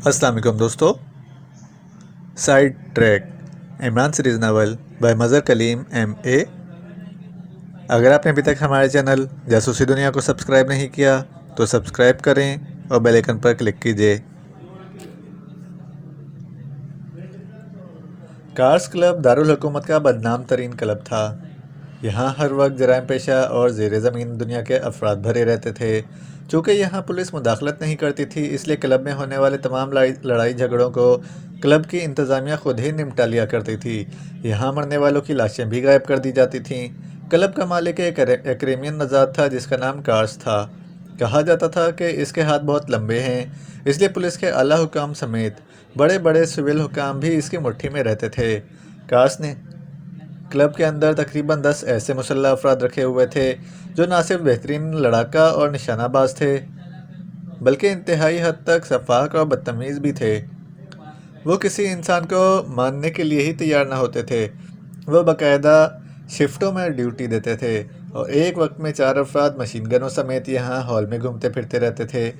السلام علیکم دوستو. Side track Imran series novel by Mazhar claim MA. اگر آپ نے ابھی تک ہمارے چینل جاسوسی دنیا کو سبسکرائب نہیں کیا تو سبسکرائب کریں اور بیل آئیکن پر کلک کیجیے. کارس کلب دارالحکومت کا بدنام ترین کلب تھا. یہاں ہر وقت جرائم پیشہ اور زیر زمین دنیا کے افراد بھرے رہتے تھے. چونکہ یہاں پولیس مداخلت نہیں کرتی تھی، اس لیے کلب میں ہونے والے تمام لڑائی جھگڑوں کو کلب کی انتظامیہ خود ہی نمٹا لیا کرتی تھی. یہاں مرنے والوں کی لاشیں بھی غائب کر دی جاتی تھیں. کلب کا مالک ایک ایکریمین نژاد تھا جس کا نام کارس تھا. کہا جاتا تھا کہ اس کے ہاتھ بہت لمبے ہیں، اس لیے پولیس کے اعلیٰ حکام سمیت بڑے بڑے سول حکام بھی اس کی مٹھی میں رہتے تھے. کارس نے کلب کے اندر تقریباً 10 ایسے مسلح افراد رکھے ہوئے تھے جو نہ صرف بہترین لڑاکا اور نشانہ باز تھے بلکہ انتہائی حد تک سفاک اور بدتمیز بھی تھے. وہ کسی انسان کو ماننے کے لیے ہی تیار نہ ہوتے تھے. وہ باقاعدہ شفٹوں میں ڈیوٹی دیتے تھے اور ایک وقت میں 4 افراد مشین گنوں سمیت یہاں ہال میں گھومتے پھرتے رہتے تھے.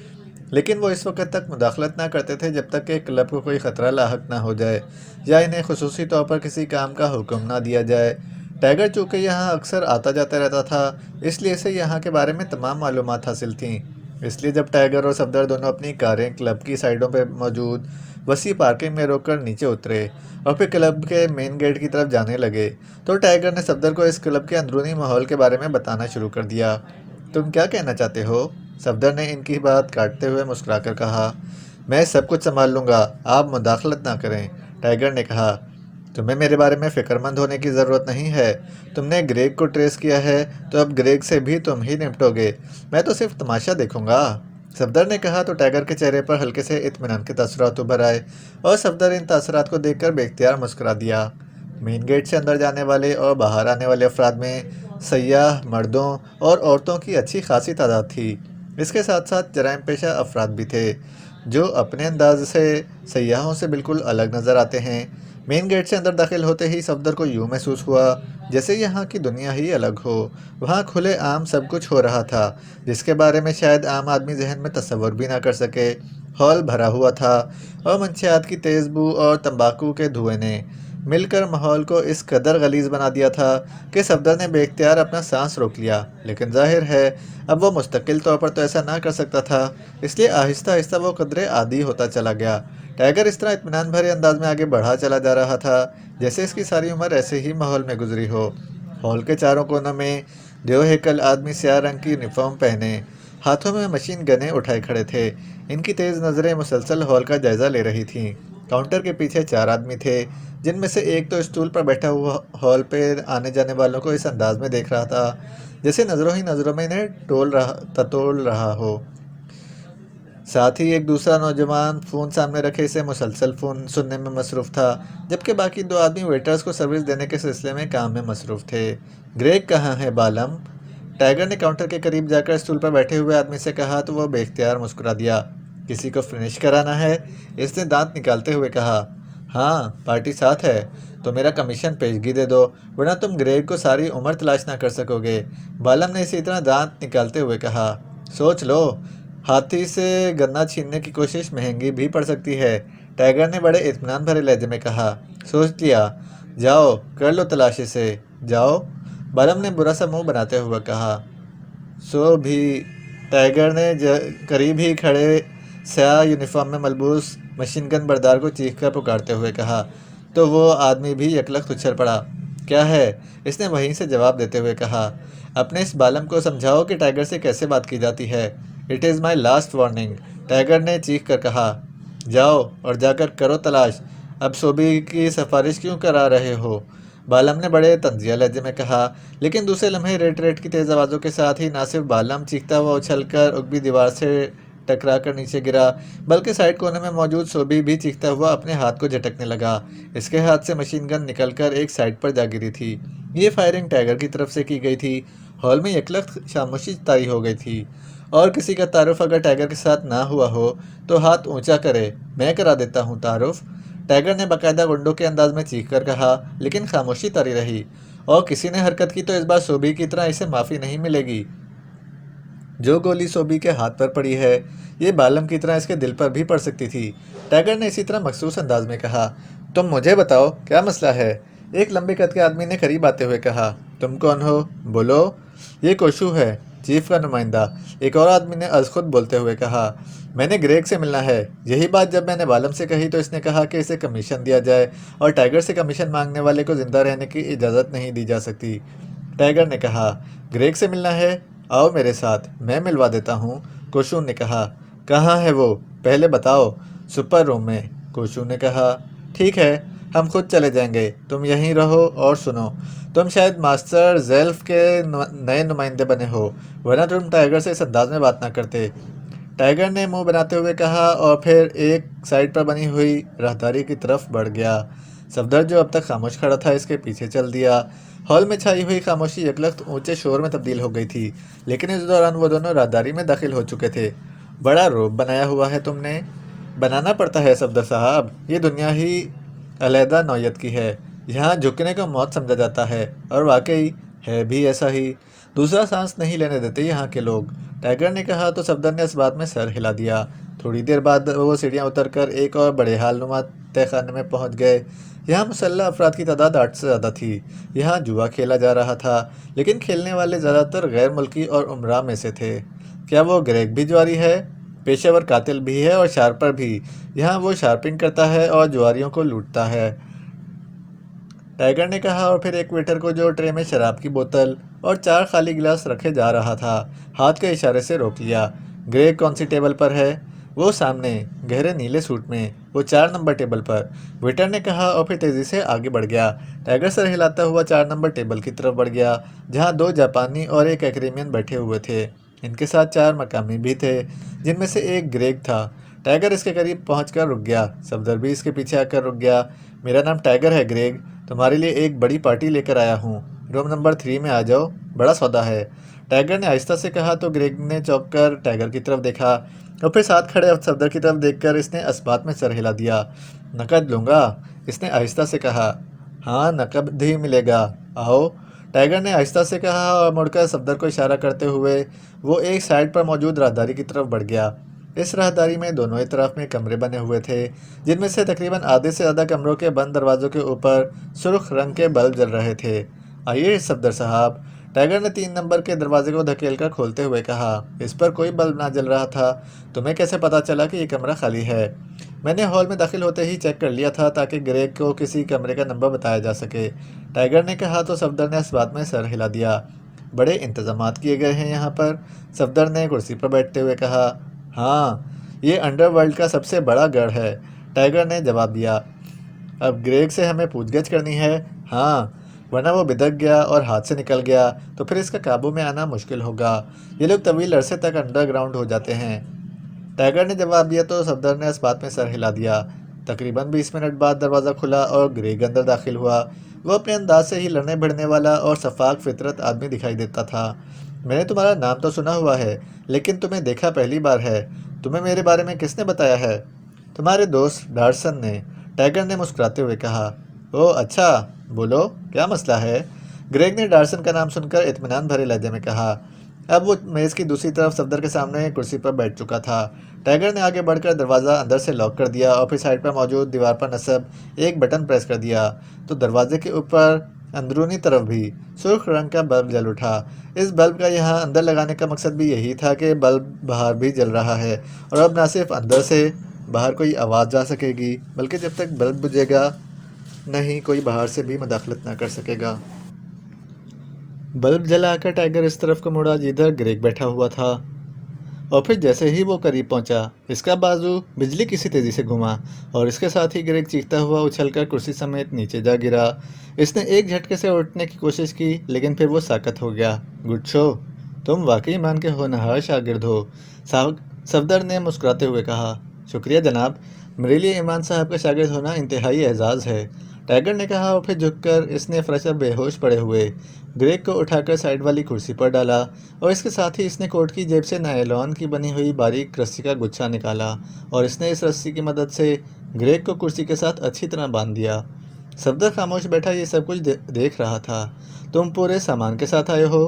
لیکن وہ اس وقت تک مداخلت نہ کرتے تھے جب تک کہ کلب کو کوئی خطرہ لاحق نہ ہو جائے یا انہیں خصوصی طور پر کسی کام کا حکم نہ دیا جائے. ٹائیگر چونکہ یہاں اکثر آتا جاتا رہتا تھا، اس لیے اسے یہاں کے بارے میں تمام معلومات حاصل تھیں. اس لیے جب ٹائیگر اور صفدر دونوں اپنی کاریں کلب کی سائڈوں پہ موجود وسیع پارکنگ میں روک کر نیچے اترے اور پھر کلب کے مین گیٹ کی طرف جانے لگے تو ٹائیگر نے صفدر کو اس کلب کے اندرونی ماحول کے بارے میں بتانا شروع کر دیا. تم کیا کہنا چاہتے ہو؟ صفدر نے ان کی بات کاٹتے ہوئے مسکرا کر کہا. میں سب کچھ سنبھال لوں گا، آپ مداخلت نہ کریں. ٹائیگر نے کہا. تمہیں میرے بارے میں فکر مند ہونے کی ضرورت نہیں ہے. تم نے گریگ کو ٹریس کیا ہے تو اب گریگ سے بھی تم ہی نمٹو گے. میں تو صرف تماشا دیکھوں گا. صفدر نے کہا تو ٹائیگر کے چہرے پر ہلکے سے اطمینان کے تاثرات ابھر آئے اور صفدر ان تاثرات کو دیکھ کر بے اختیار مسکرا دیا. مین گیٹ سے اندر جانے والے اور باہر آنے والے افراد میں سیاح مردوں اور عورتوں کی اچھی خاصی تعداد تھی. اس کے ساتھ ساتھ جرائم پیشہ افراد بھی تھے جو اپنے انداز سے سیاحوں سے بالکل الگ نظر آتے ہیں. مین گیٹ سے اندر داخل ہوتے ہی صفدر کو یوں محسوس ہوا جیسے یہاں کی دنیا ہی الگ ہو. وہاں کھلے عام سب کچھ ہو رہا تھا جس کے بارے میں شاید عام آدمی ذہن میں تصور بھی نہ کر سکے. ہال بھرا ہوا تھا اور منشیات کی تیز بو اور تمباکو کے دھوئیں نے مل کر ماحول کو اس قدر غلیظ بنا دیا تھا کہ صفدر نے بے اختیار اپنا سانس روک لیا. لیکن ظاہر ہے اب وہ مستقل طور پر تو ایسا نہ کر سکتا تھا، اس لیے آہستہ آہستہ وہ قدرے عادی ہوتا چلا گیا. ٹائیگر اس طرح اطمینان بھرے انداز میں آگے بڑھا چلا جا رہا تھا جیسے اس کی ساری عمر ایسے ہی ماحول میں گزری ہو. ہال کے چاروں کونوں میں دیو ہیکل آدمی سیاہ رنگ کی یونیفارم پہنے ہاتھوں میں مشین گنیں اٹھائے کھڑے تھے. ان کی تیز نظریں مسلسل ہال کا جائزہ لے رہی تھیں. کاؤنٹر کے پیچھے 4 آدمی تھے جن میں سے ایک تو اسٹول پر بیٹھا ہوا ہال پہ آنے جانے والوں کو اس انداز میں دیکھ رہا تھا جیسے نظروں ہی نظروں میں انہیں ٹٹول رہا ہو. ساتھ ہی ایک دوسرا نوجوان فون سامنے رکھے اسے مسلسل فون سننے میں مصروف تھا، جبکہ باقی 2 آدمی ویٹرز کو سروس دینے کے سلسلے میں کام میں مصروف تھے. گریگ کہاں ہے بالم؟ ٹائیگر نے کاؤنٹر کے قریب جا کر اسٹول پر بیٹھے ہوئے آدمی سے کہا تو وہ بے اختیار مسکرا دیا. کسی کو فنش کرانا ہے؟ اس نے دانت نکالتے ہوئے کہا. ہاں، پارٹی ساتھ ہے تو میرا کمیشن پیشگی دے دو ورنہ تم گریگ کو ساری عمر تلاش نہ کر سکو گے. بالم نے اسی طرح دانت نکالتے ہوئے کہا. سوچ لو، ہاتھی سے گنا چھیننے کی کوشش مہنگی بھی پڑ سکتی ہے. ٹائیگر نے بڑے اطمینان بھرے لہجے میں کہا. سوچ لیا، جاؤ کر لو تلاش اسے، جاؤ. بالم نے برا سا منہ بناتے ہوئے کہا. سو بھی؟ ٹائیگر نے قریب ہی کھڑے سیاہ یونیفارم میں ملبوس مشین گن بردار کو چیخ کر پکارتے ہوئے کہا تو وہ آدمی بھی یکلخت اچھل پڑا. کیا ہے؟ اس نے وہیں سے جواب دیتے ہوئے کہا. اپنے اس بالم کو سمجھاؤ کہ ٹائیگر سے کیسے بات کی جاتی ہے. It is my last warning, tiger نے چیخ کر کہا. جاؤ اور جا کر کرو تلاش. اب صوبی کی سفارش کیوں کرا رہے ہو؟ بالم نے بڑے طنزیہ لہجے میں کہا. لیکن دوسرے لمحے ریٹ کی تیز آوازوں کے ساتھ ہی نہ صرف بالم چیختا ہوا اچھل کر اگبی دیوار سے ٹکرا کر نیچے گرا بلکہ سائڈ کونے میں موجود صوبی بھی چیختا ہوا اپنے ہاتھ کو جھٹکنے لگا. اس کے ہاتھ سے مشین گن نکل کر ایک سائڈ پر جا گری تھی. یہ فائرنگ ٹائیگر کی طرف سے کی گئی تھی. ہال میں یکلخت خاموشی طاری ہو گئی تھی اور کسی کا تعارف اگر ٹائیگر کے ساتھ نہ ہوا ہو تو ہاتھ اونچا کرے. میں کرا دیتا ہوں تعارف، ٹائیگر نے باقاعدہ گنڈوں کے انداز میں چیخ کر کہا. لیکن خاموشی طاری رہی اور کسی نے حرکت کی تو اس بار صوبی کی طرح اسے معافی نہیں ملے گی. جو گولی سوبی کے ہاتھ پر پڑی ہے یہ بالم کی طرح اس کے دل پر بھی پڑ سکتی تھی۔ ٹائیگر نے اسی طرح مخصوص انداز میں کہا، تم مجھے بتاؤ کیا مسئلہ ہے؟ ایک لمبے قد کے آدمی نے قریب آتے ہوئے کہا، تم کون ہو؟ بولو۔ یہ کوشو ہے، چیف کا نمائندہ۔ ایک اور آدمی نے از خود بولتے ہوئے کہا، میں نے گریگ سے ملنا ہے۔ یہی بات جب میں نے بالم سے کہی تو اس نے کہا کہ اسے کمیشن دیا جائے اور ٹائیگر سے کمیشن مانگنے والے کو زندہ رہنے کی اجازت نہیں دی جا سکتی۔ ٹائیگر نے کہا، گریگ سے ملنا ہے؟ آؤ میرے ساتھ، میں ملوا دیتا ہوں۔ کوشو نے کہا، کہاں ہے وہ؟ پہلے بتاؤ۔ سپر روم میں، کوشو نے کہا۔ ٹھیک ہے، ہم خود چلے جائیں گے، تم یہیں رہو اور سنو۔ تم شاید ماسٹر زیلف کے نئے نمائندے بنے ہو، ورنہ تم ٹائیگر سے اس انداز میں بات نہ کرتے۔ ٹائیگر نے منہ بناتے ہوئے کہا اور پھر ایک سائڈ پر بنی ہوئی راہداری کی طرف بڑھ گیا۔ صفدر جو اب تک خاموش کھڑا تھا اس کے پیچھے چل دیا۔ ہال میں چھائی ہوئی خاموشی یکلخت اونچے شور میں تبدیل ہو گئی تھی، لیکن اس دوران وہ دونوں راہداری میں داخل ہو چکے تھے۔ بڑا روب بنایا ہوا ہے تم نے۔ بنانا پڑتا ہے صفدر صاحب، یہ دنیا ہی علیحدہ نوعیت کی ہے، یہاں جھکنے کو موت سمجھا جاتا ہے، اور واقعی ہے بھی ایسا ہی۔ دوسرا سانس نہیں لینے دیتے یہاں کے لوگ، ٹائیگر نے کہا تو صفدر نے اس بات میں سر ہلا دیا۔ تھوڑی دیر بعد وہ سیڑھیاں اتر کر ایک اور بڑے حال نما تہہ خانے میں پہنچ گئے۔ یہاں مسلح افراد کی تعداد 8 سے زیادہ تھی۔ یہاں جوا کھیلا جا رہا تھا، لیکن کھیلنے والے زیادہ تر غیر ملکی اور امراء میں سے تھے۔ کیا وہ گریگ بھی جواری ہے؟ پیشہ ور قاتل بھی ہے اور شارپر بھی۔ یہاں وہ شارپنگ کرتا ہے اور جواریوں کو لوٹتا ہے، ٹائیگر نے کہا، اور پھر ایک ویٹر کو جو ٹرے میں شراب کی بوتل اور 4 خالی گلاس رکھے جا رہا تھا ہاتھ کے اشارے سے روک لیا۔ گریگ کون سی ٹیبل پر ہے؟ وہ سامنے، گہرے نیلے سوٹ میں، وہ 4 نمبر ٹیبل پر، ویٹر نے کہا اور پھر تیزی سے آگے بڑھ گیا۔ ٹائیگر سر ہلاتا ہوا 4 نمبر ٹیبل کی طرف بڑھ گیا، جہاں 2 جاپانی اور ایک ایکریمین بیٹھے ہوئے تھے۔ ان کے ساتھ 4 مقامی بھی تھے، جن میں سے ایک گریگ تھا۔ ٹائیگر اس کے قریب پہنچ کر رک گیا، صفدر بھی اس کے پیچھے آ کر رک گیا۔ میرا نام ٹائیگر ہے گریگ، تمہارے لیے ایک بڑی پارٹی لے کر آیا ہوں، روم نمبر 3 میں آ جاؤ، بڑا سودا ہے، ٹائیگر نے آہستہ سے کہا تو گریگ نے چونک کر ٹائیگر کی طرف دیکھا اور پھر ساتھ کھڑے صفدر کی طرف دیکھ کر اس نے اسبات میں سر ہلا دیا۔ نقد لوں گا، اس نے آہستہ سے کہا۔ ہاں، نقد ہی ملے گا، آؤ، ٹائیگر نے آہستہ سے کہا اور مڑ کر صفدر کو اشارہ کرتے ہوئے وہ ایک سائڈ پر موجود راہداری کی طرف بڑھ گیا۔ اس راہداری میں دونوں اطراف میں کمرے بنے ہوئے تھے، جن میں سے تقریباً آدھے سے زیادہ کمروں کے بند دروازوں کے اوپر سرخ رنگ کے بلب جل رہے تھے۔ آئیے صفدر صاحب، ٹائیگر نے 3 نمبر کے دروازے کو دھکیل کر کھولتے ہوئے کہا۔ اس پر کوئی بلب نہ جل رہا تھا۔ تمہیں کیسے پتا چلا کہ یہ کمرہ خالی ہے؟ میں نے ہال میں داخل ہوتے ہی چیک کر لیا تھا تاکہ گریگ کو کسی کمرے کا نمبر بتایا جا سکے، ٹائیگر نے کہا تو صفدر نے اس بات میں سر ہلا دیا۔ بڑے انتظامات کیے گئے ہیں یہاں پر، صفدر نے کرسی پر بیٹھتے ہوئے کہا۔ ہاں، یہ انڈر ورلڈ کا سب سے بڑا گڑھ ہے، ٹائیگر نے جواب دیا۔ اب گریگ سے ہمیں پوچھ گچھ کرنی ہے؟ ہاں، ورنہ وہ بدک گیا اور ہاتھ سے نکل گیا تو پھر اس کا قابو میں آنا مشکل ہوگا۔ یہ لوگ طویل عرصے تک انڈر گراؤنڈ ہو جاتے ہیں، ٹائیگر نے جواب دیا تو صفدر نے اس بات میں سر ہلا دیا۔ تقریباً 20 منٹ بعد دروازہ کھلا اور گریگ اندر داخل ہوا۔ وہ اپنے انداز سے ہی لڑنے بھڑنے والا اور شفاق فطرت آدمی دکھائی دیتا تھا۔ میں نے تمہارا نام تو سنا ہوا ہے، لیکن تمہیں دیکھا پہلی بار ہے۔ تمہیں میرے بارے میں کس نے بتایا ہے؟ تمہارے دوست ڈارسن نے، ٹائیگر نے مسکراتے ہوئے کہا۔ اوہ اچھا، بولو کیا مسئلہ ہے؟ گریگ نے ڈارسن کا نام سن کر اطمینان بھرے لہجے میں کہا۔ اب وہ میز کی دوسری طرف صفدر کے سامنے کرسی پر بیٹھ چکا تھا۔ ٹائیگر نے آگے بڑھ کر دروازہ اندر سے لاک کر دیا اور پھر سائڈ پر موجود دیوار پر نصب ایک بٹن پریس کر دیا تو دروازے کے اوپر اندرونی طرف بھی سرخ رنگ کا بلب جل اٹھا۔ اس بلب کا یہاں اندر لگانے کا مقصد بھی یہی تھا کہ بلب باہر بھی جل رہا ہے، اور اب نہ صرف اندر سے باہر کوئی آواز جا سکے گی، بلکہ جب تک بلب بجھے گا نہیں کوئی باہر سے بھی مداخلت نہ کر سکے گا۔ بلب جلا کر ٹائیگر اس طرف کو مڑا جدھر گریگ بیٹھا ہوا تھا، اور پھر جیسے ہی وہ قریب پہنچا اس کا بازو بجلی کی سی تیزی سے گھما اور اس کے ساتھ ہی گریگ چیختا ہوا اچھل کر کرسی سمیت نیچے جا گرا۔ اس نے ایک جھٹکے سے اٹھنے کی کوشش کی لیکن پھر وہ ساکت ہو گیا۔ گڈ شو، تم واقعی ایمان کے ہونہار شاگرد ہو، صفدر نے مسکراتے ہوئے کہا۔ شکریہ جناب، میرے لیے ایمان صاحب کا شاگرد ہونا انتہائی اعزاز ہے، ٹائیگر نے کہا، اور پھر جھک کر اس نے فرش پر بے ہوش پڑے ہوئے گریگ کو اٹھا کر سائڈ والی کرسی پر ڈالا، اور اس کے ساتھ ہی اس نے کوٹ کی جیب سے نائلون کی بنی ہوئی باریک رسی کا گچھا نکالا اور اس نے اس رسی کی مدد سے گریگ کو کرسی کے ساتھ اچھی طرح باندھ دیا۔ صفدر خاموش بیٹھا یہ سب کچھ دیکھ رہا تھا۔ تم پورے سامان کے ساتھ آئے ہو؟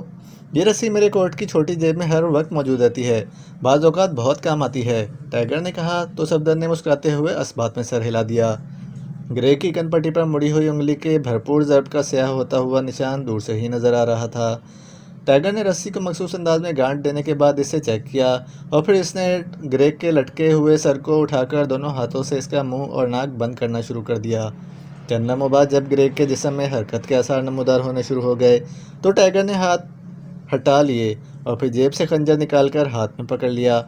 یہ رسی میرے کوٹ کی چھوٹی جیب میں ہر وقت موجود رہتی ہے، بعض اوقات بہت کام آتی ہے، ٹائیگر نے کہا تو صفدر نے مسکراتے ہوئے اس بات میں سر ہلا دیا۔ گریگ کی کن پٹی پر مڑی ہوئی انگلی کے بھرپور ضرب کا سیاہ ہوتا ہوا نشان دور سے ہی نظر آ رہا تھا۔ ٹائیگر نے رسی کو مخصوص انداز میں گانٹھ دینے کے بعد اسے چیک کیا اور پھر اس نے گریگ کے لٹکے ہوئے سر کو اٹھا کر دونوں ہاتھوں سے اس کا منہ اور ناک بند کرنا شروع کر دیا۔ چند لمحوں بعد جب گریگ کے جسم میں حرکت کے آثار نمودار ہونے شروع ہو گئے تو ٹائیگر نے ہاتھ ہٹا لیے اور پھر جیب سے خنجر نکال کر ہاتھ میں پکڑ لیا۔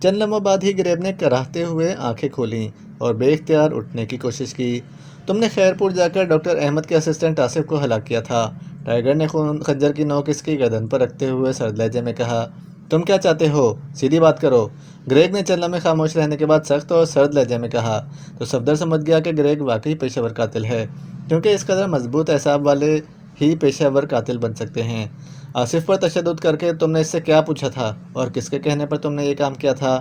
چند لمحوں بعد ہی گریگ نے کراہتے ہوئے آنکھیں کھولیں اور بے اختیار اٹھنے کی کوشش کی۔ تم نے خیرپور جا کر ڈاکٹر احمد کے اسسٹنٹ آصف کو ہلاک کیا تھا، ٹائیگر نے خنجر کی نوک اس کی گردن پر رکھتے ہوئے سرد لہجے میں کہا۔ تم کیا چاہتے ہو؟ سیدھی بات کرو، گریگ نے چند لمحے خاموش رہنے کے بعد سخت اور سرد لہجے میں کہا۔ تو صفدر سمجھ گیا کہ گریگ واقعی پیشہ ور قاتل ہے، کیونکہ اس قدر مضبوط اعصاب والے ہی پیشہ ور قاتل بن سکتے ہیں۔ آصف پر تشدد کر کے تم نے اس سے کیا پوچھا تھا اور کس کے کہنے پر تم نے یہ کام کیا تھا؟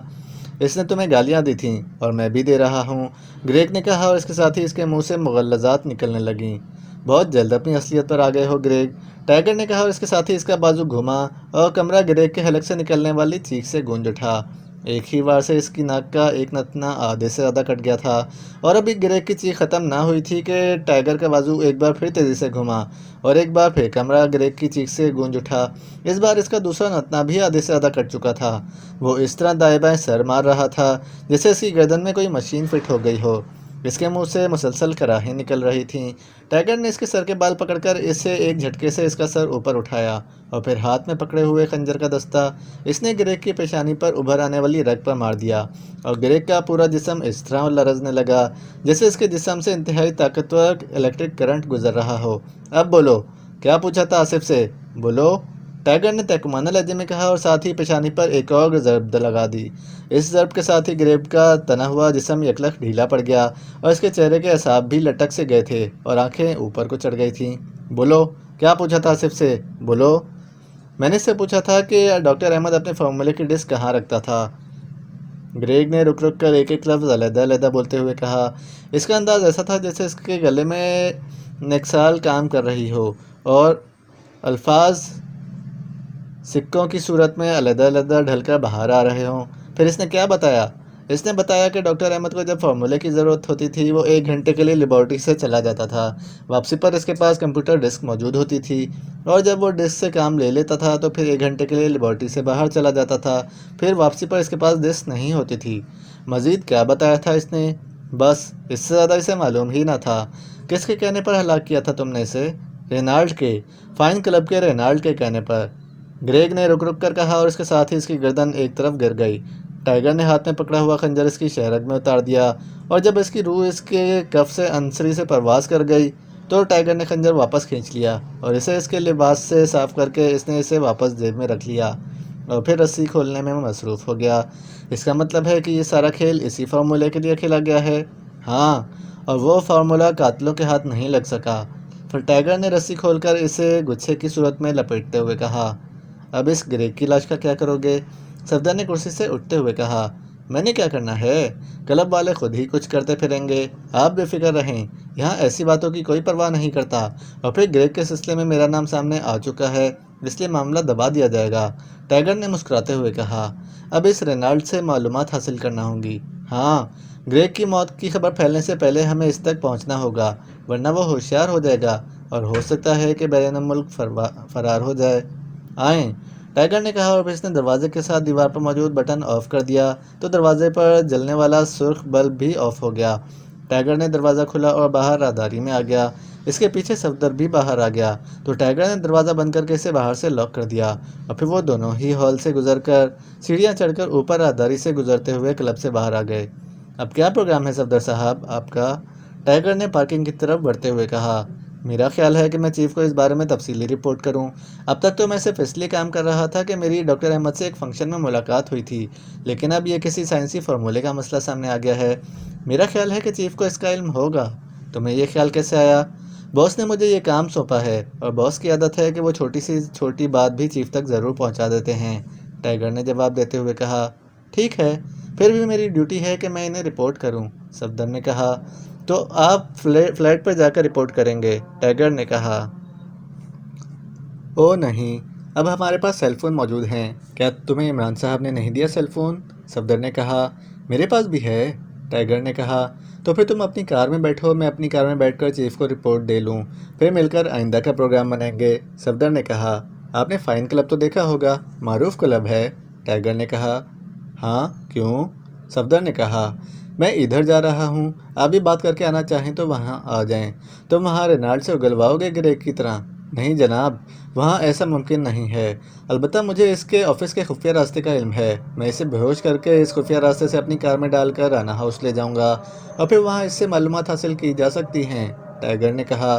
اس نے تمہیں گالیاں دی تھیں اور میں بھی دے رہا ہوں، گریگ نے کہا اور اس کے ساتھ ہی اس کے منہ سے مغلظات نکلنے لگیں۔ بہت جلد اپنی اصلیت پر آ گئے ہو گریگ، ٹائیگر نے کہا اور اس کے ساتھ ہی اس کا بازو گھما اور کمرہ گریگ کے حلق سے نکلنے والی چیخ سے گونج اٹھا۔ ایک ہی وار سے اس کی ناک کا ایک نتنا آدھے سے زیادہ کٹ گیا تھا اور ابھی گریگ کی چیخ ختم نہ ہوئی تھی کہ ٹائیگر کا بازو ایک بار پھر تیزی سے گھما اور ایک بار پھر کمرہ گریگ کی چیخ سے گونج اٹھا۔ اس بار اس کا دوسرا نتنا بھی آدھے سے زیادہ کٹ چکا تھا۔ وہ اس طرح دائیں بائیں سر مار رہا تھا جیسے اس کی گردن میں کوئی مشین فٹ ہو گئی ہو۔ اس کے منہ سے مسلسل کراہیں نکل رہی تھیں۔ ٹائیگر نے اس کے سر کے بال پکڑ کر اسے ایک جھٹکے سے اس کا سر اوپر اٹھایا اور پھر ہاتھ میں پکڑے ہوئے خنجر کا دستہ اس نے گریگ کی پیشانی پر ابھر آنے والی رگ پر مار دیا اور گریگ کا پورا جسم اس طرح لرزنے لگا جیسے اس کے جسم سے انتہائی طاقتور الیکٹرک کرنٹ گزر رہا ہو۔ اب بولو، کیا پوچھا تھا آصف سے؟ بولو، ٹائیگر نے تہکمانہ لہجے میں کہا اور ساتھ ہی پیشانی پر ایک اور ضرب لگا دی۔ اس ضرب کے ساتھ ہی گریگ کا تنا ہوا جسم یکلخت ڈھیلا پڑ گیا اور اس کے چہرے کے اعصاب بھی لٹک سے گئے تھے اور آنکھیں اوپر کو چڑھ گئی تھیں۔ بولو، کیا پوچھا تھا آصف سے؟ بولو۔ میں نے اس سے پوچھا تھا کہ ڈاکٹر احمد اپنے فارمولے کی ڈسک کہاں رکھتا تھا۔ گریگ نے رک رک کر ایک ایک لفظ علیحدہ علیحدہ بولتے ہوئے کہا۔ اس کا انداز ایسا تھا جیسے اس کے گلے میں نیکسال کام کر رہی ہو اور الفاظ سکوں کی صورت میں علیحدہ علیحدہ ڈھل کر باہر آ رہے ہوں۔ پھر اس نے کیا بتایا؟ اس نے بتایا کہ ڈاکٹر احمد کو جب فارمولے کی ضرورت ہوتی تھی وہ 1 گھنٹے کے لیے لیبارٹری سے چلا جاتا تھا، واپسی پر اس کے پاس کمپیوٹر ڈسک موجود ہوتی تھی اور جب وہ ڈسک سے کام لے لیتا تھا تو پھر 1 گھنٹے کے لیے لیبارٹری سے باہر چلا جاتا تھا، پھر واپسی پر اس کے پاس ڈسک نہیں ہوتی تھی۔ مزید کیا بتایا تھا اس نے؟ بس اس سے زیادہ اسے معلوم ہی نہ تھا۔ کس کے کہنے پر ہلاک کیا تھا تم نے اسے؟ رینالڈ کے، فائن کلب کے رینالڈ کے کہنے پر، گریگ نے رک رک کر کہا اور اس کے ساتھ ہی اس کی گردن ایک طرف گر گئی۔ ٹائیگر نے ہاتھ میں پکڑا ہوا خنجر اس کی شہرگ میں اتار دیا اور جب اس کی روح اس کے کف سے انصری سے پرواز کر گئی تو ٹائیگر نے خنجر واپس کھینچ لیا اور اسے اس کے لباس سے صاف کر کے اس نے اسے واپس جیب میں رکھ لیا اور پھر رسی کھولنے میں مصروف ہو گیا۔ اس کا مطلب ہے کہ یہ سارا کھیل اسی فارمولے کے لیے کھیلا گیا ہے؟ ہاں، اور وہ فارمولہ قاتلوں کے ہاتھ نہیں لگ سکا۔ پھر ٹائیگر نے رسی کھول کر اسے گچھے کی صورت میں لپیٹتے ہوئے کہا۔ اب اس گریگ کی لاش کا کیا کرو گے؟ صفدر نے کرسی سے اٹھتے ہوئے کہا۔ میں نے کیا کرنا ہے؟ کلب والے خود ہی کچھ کرتے پھریں گے، آپ بے فکر رہیں، یہاں ایسی باتوں کی کوئی پرواہ نہیں کرتا، اور پھر گریگ کے سلسلے میں میرا نام سامنے آ چکا ہے اس لیے معاملہ دبا دیا جائے گا، ٹائیگر نے مسکراتے ہوئے کہا۔ اب اس رینالڈ سے معلومات حاصل کرنا ہوں گی۔ ہاں، گریگ کی موت کی خبر پھیلنے سے پہلے ہمیں اس تک پہنچنا ہوگا ورنہ وہ ہوشیار ہو جائے گا اور ہو سکتا ہے کہ بیرون ملک فرار ہو جائے۔ آئیں، ٹائیگر نے کہا اور پھر اس نے دروازے کے ساتھ دیوار پر موجود بٹن آف کر دیا تو دروازے پر جلنے والا سرخ بلب بھی آف ہو گیا۔ ٹائیگر نے دروازہ کھولا اور باہر راہداری میں آ گیا۔ اس کے پیچھے صفدر بھی باہر آ گیا تو ٹائیگر نے دروازہ بند کر کے اسے باہر سے لاک کر دیا اور پھر وہ دونوں ہی ہال سے گزر کر سیڑھیاں چڑھ کر اوپر راہداری سے گزرتے ہوئے کلب سے باہر آ گئے۔ اب کیا پروگرام ہے صفدر صاحب آپ کا؟ ٹائیگر نے پارکنگ کی طرف بڑھتے ہوئے کہا۔ میرا خیال ہے کہ میں چیف کو اس بارے میں تفصیلی رپورٹ کروں۔ اب تک تو میں صرف اس لیے کام کر رہا تھا کہ میری ڈاکٹر احمد سے ایک فنکشن میں ملاقات ہوئی تھی، لیکن اب یہ کسی سائنسی فارمولے کا مسئلہ سامنے آ گیا ہے۔ میرا خیال ہے کہ چیف کو اس کا علم ہوگا۔ تمہیں یہ خیال کیسے آیا؟ باس نے مجھے یہ کام سونپا ہے اور باس کی عادت ہے کہ وہ چھوٹی سی چھوٹی بات بھی چیف تک ضرور پہنچا دیتے ہیں، ٹائیگر نے جواب دیتے ہوئے کہا۔ ٹھیک ہے، پھر بھی میری ڈیوٹی ہے کہ میں انہیں رپورٹ کروں، صفدر نے کہا۔ تو آپ فلیٹ پر جا کر رپورٹ کریں گے، ٹائیگر نے کہا۔ او نہیں، اب ہمارے پاس سیل فون موجود ہیں، کیا تمہیں عمران صاحب نے نہیں دیا سیل فون؟ صفدر نے کہا۔ میرے پاس بھی ہے، ٹائیگر نے کہا۔ تو پھر تم اپنی کار میں بیٹھو، میں اپنی کار میں بیٹھ کر چیف کو رپورٹ دے لوں، پھر مل کر آئندہ کا پروگرام بنائیں گے، صفدر نے کہا۔ آپ نے فائن کلب تو دیکھا ہوگا، معروف کلب ہے، ٹائیگر نے کہا۔ ہاں، کیوں؟ صفدر نے کہا۔ میں ادھر جا رہا ہوں، آپ بھی بات کر کے آنا چاہیں تو وہاں آ جائیں۔ تم وہاں رینالڈ سے اگلواؤ گے گریگ کی طرح؟ نہیں جناب، وہاں ایسا ممکن نہیں ہے، البتہ مجھے اس کے آفس کے خفیہ راستے کا علم ہے، میں اسے بیہوش کر کے اس خفیہ راستے سے اپنی کار میں ڈال کر رانا ہاؤس لے جاؤں گا اور پھر وہاں اس سے معلومات حاصل کی جا سکتی ہیں، ٹائیگر نے کہا۔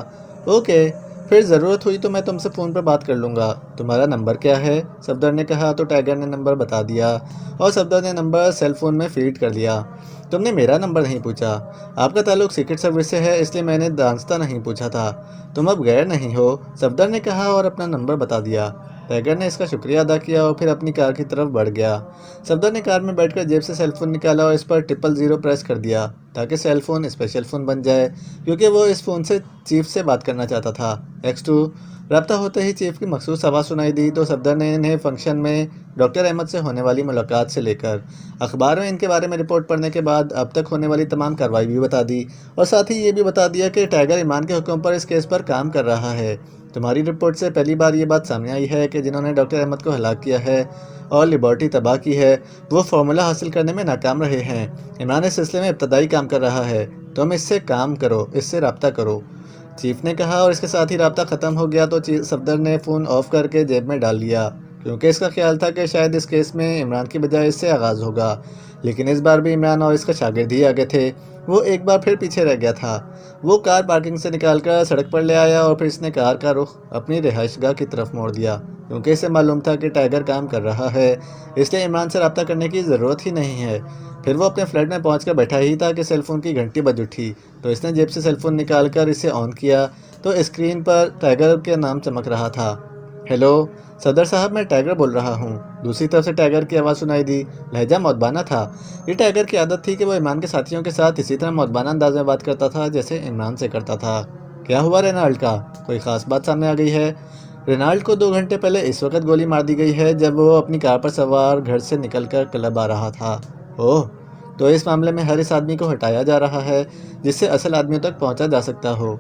اوکے، پھر ضرورت ہوئی تو میں تم سے فون پر بات کر لوں گا، تمہارا نمبر کیا ہے؟ صفدر نے کہا تو ٹائیگر نے نمبر بتا دیا اور صفدر نے نمبر سیل فون میں فیڈ کر لیا۔ تم نے میرا نمبر نہیں پوچھا، آپ کا تعلق سیکرٹ سروس سے ہے اس لیے میں نے دانستہ نہیں پوچھا تھا، تم اب غیر نہیں ہو، صفدر نے کہا اور اپنا نمبر بتا دیا۔ ٹائیگر نے اس کا شکریہ ادا کیا اور پھر اپنی کار کی طرف بڑھ گیا۔ صفدر نے کار میں بیٹھ کر جیب سے سیل فون نکالا اور اس پر 000 پریس کر دیا تاکہ سیل فون اسپیشل فون بن جائے، کیونکہ وہ اس فون سے چیف سے بات کرنا چاہتا تھا۔ X2 رابطہ ہوتے ہی چیف کی مخصوص آواز سنائی دی تو صفدر نے انہیں فنکشن میں ڈاکٹر احمد سے ہونے والی ملاقات سے لے کر اخبار میں ان کے بارے میں رپورٹ پڑھنے کے بعد اب تک ہونے والی تمام کارروائی بھی بتا دی، اور ساتھ ہی یہ بھی بتا دیا کہ ٹائیگر ایمان کے حکم پر اس کیس پر کام کر رہا ہے۔ تمہاری رپورٹ سے پہلی بار یہ بات سامنے آئی ہے کہ جنہوں نے ڈاکٹر احمد کو ہلاک کیا ہے اور لیبارٹری تباہ کی ہے وہ فارمولہ حاصل کرنے میں ناکام رہے ہیں۔ عمران اس سلسلے میں ابتدائی کام کر رہا ہے، تم اس سے کام کرو، اس سے رابطہ کرو، چیف نے کہا، اور اس کے ساتھ ہی رابطہ ختم ہو گیا تو صفدر نے فون آف کر کے جیب میں ڈال لیا، کیونکہ اس کا خیال تھا کہ شاید اس کیس میں عمران کی بجائے اس سے آغاز ہوگا، لیکن اس بار بھی عمران اور اس کا شاگرد ہی آگے تھے۔ وہ ایک بار پھر پیچھے رہ گیا تھا۔ وہ کار پارکنگ سے نکال کر سڑک پر لے آیا اور پھر اس نے کار کا رخ اپنی رہائش گاہ کی طرف موڑ دیا، کیونکہ اسے معلوم تھا کہ ٹائیگر کام کر رہا ہے، اس لیے عمران سے رابطہ کرنے کی ضرورت ہی نہیں ہے۔ پھر وہ اپنے فلیٹ میں پہنچ کر بیٹھا ہی تھا کہ سیل فون کی گھنٹی بج اٹھی، تو اس نے جیب سے سیل فون نکال کر اسے آن کیا تو اسکرین پر ٹائیگر کا نام چمک رہا تھا۔ ہیلو صدر صاحب، میں ٹائیگر بول رہا ہوں، دوسری طرف سے ٹائیگر کی آواز سنائی دی۔ لہجہ مودبانہ تھا، یہ ٹائیگر کی عادت تھی کہ وہ ایمان کے ساتھیوں کے ساتھ اسی طرح مودبانہ انداز میں بات کرتا تھا جیسے عمران سے کرتا تھا۔ کیا ہوا رینالڈ کا؟ کوئی خاص بات سامنے آ گئی ہے؟ رینالڈ کو 2 گھنٹے پہلے اس وقت گولی مار دی گئی ہے جب وہ اپنی کار پر سوار گھر سے نکل کر کلب آ رہا تھا۔ اوہ، تو اس معاملے میں ہر اس آدمی کو ہٹایا جا رہا ہے جس سے اصل آدمیوں تک پہنچا جا سکتا ہو۔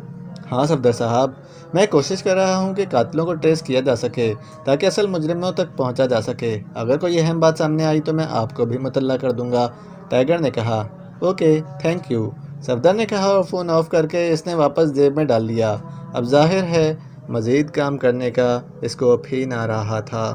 ہاں صفدر صاحب، میں کوشش کر رہا ہوں کہ قاتلوں کو ٹریس کیا جا سکے تاکہ اصل مجرموں تک پہنچا جا سکے، اگر کوئی اہم بات سامنے آئی تو میں آپ کو بھی مطلع کر دوں گا، ٹائیگر نے کہا۔ اوکے، تھینک یو، صفدر نے کہا اور فون آف کر کے اس نے واپس جیب میں ڈال لیا۔ اب ظاہر ہے مزید کام کرنے کا اسکوپ ہی نہ رہا تھا۔